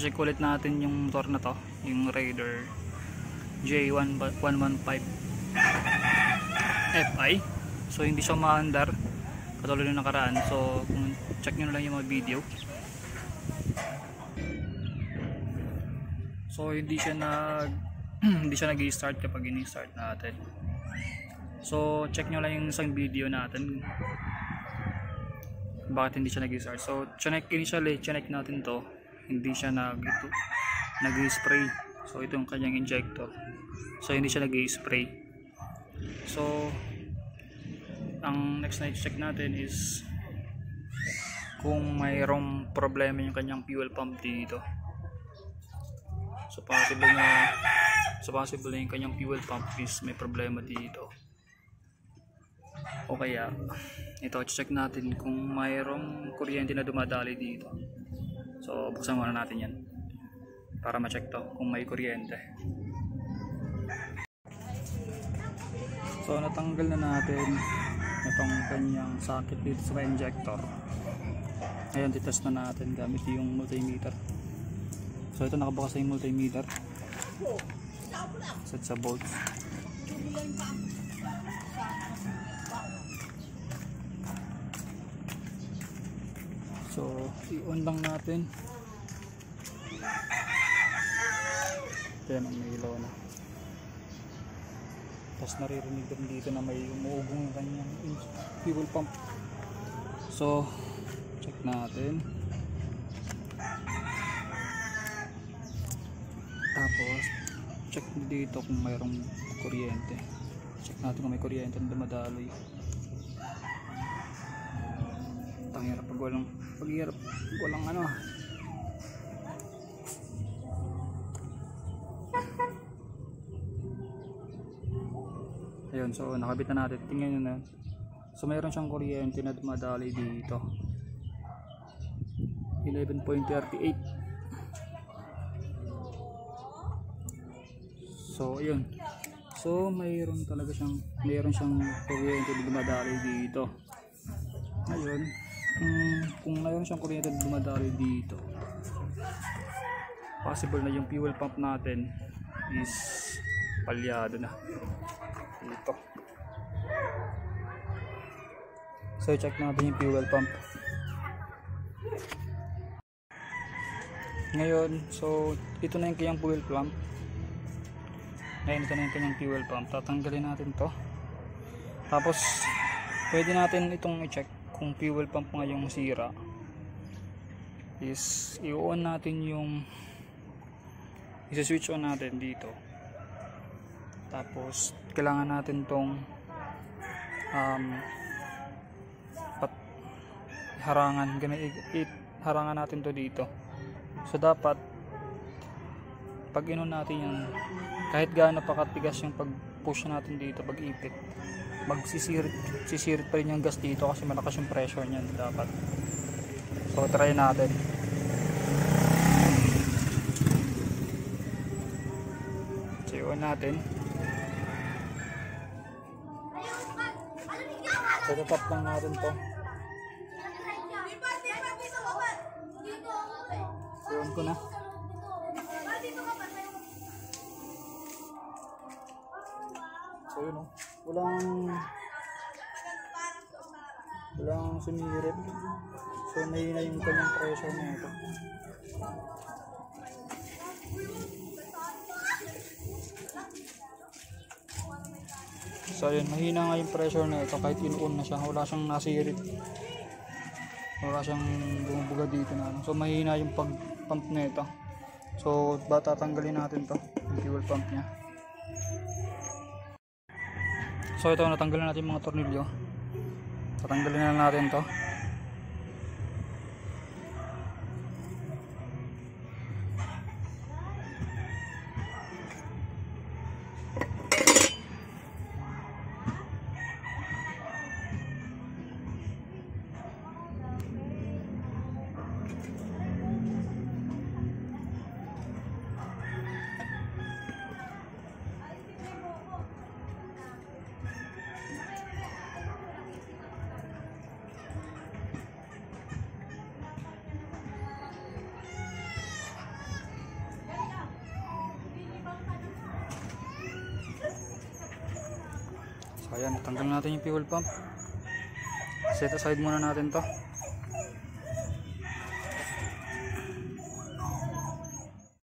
check ulit natin yung motor na to, yung Raider J115 Fi. So hindi siya maandar katulad ng nakaraan. So kung check nyo na lang yung mga video. So hindi siya nag-i-start kapag ini-start natin. So check nyo lang yung isang video natin bakit hindi siya nag-i-start. So initially chinek natin to, hindi siya nag-i-spray. So ito yung kanyang injector. So hindi siya nag-i-spray. So ang next na i-check natin is kung mayroong problema yung kanyang fuel pump dito. So possible na yung kanyang fuel pump is may problema dito. O kaya ito, check natin kung mayroong kuryente na dumadali dito. So buksan muna natin yan para ma-check to kung may kuryente. So natanggal na natin itong kanyang socket dito sa injector. Ngayon titest na natin gamit yung multimeter. So ito, nakabukas na yung multimeter. Set sa volts. So i-on lang natin. Yan ang may ilaw na. Tapos naririnig din dito na may umuugong yung kanyang fuel pump. So check natin. Tapos check dito kung mayroong kuryente. Check natin kung may kuryente na dumadaloy. Tanghirap pag walang ano. Ayun, so nakabit na natin. Tingnan nyo na. So mayroon siyang kuryente na dumadaloy dito. 11.38. So ayun. So mayroon siyang kuryente na dumadaloy dito. Ngayon, kung mayroon siyang kuryente na dumadaloy dito, possible na yung fuel pump natin is palyado na dito. So check natin yung fuel pump. Ngayon, so ito na yung kanyang fuel pump. Ngayon ito na yung kanyang fuel pump. Tatanggalin natin to. Tapos pwede natin itong i-check kung fuel pump nga yung sira. Is i-on natin yung i-switch on natin dito. Tapos kailangan natin tong harangan natin to dito. So dapat pag inon natin yan, kahit gaano pa katigas yung pag push natin dito, pag ipit, sisirit pa rin yung gas dito kasi malakas yung pressure niyan dapat. So try natin. So i-on natin. So tap lang natin to. I-on ko na. So yun o, walang sumirit. So mahina yung kanyang pressure na ito. So yun, mahina nga yung pressure na ito kahit in-on na siya. Wala siyang nasirit, wala siyang bumubuga dito na. So mahina yung pag-pump na ito. So tatanggalin natin to, yung fuel pump nya. So ito, natanggalin natin yung mga tornilyo. Tatanggalin na natin to. Ayan, tanggal natin yung fuel pump. Set aside muna natin to.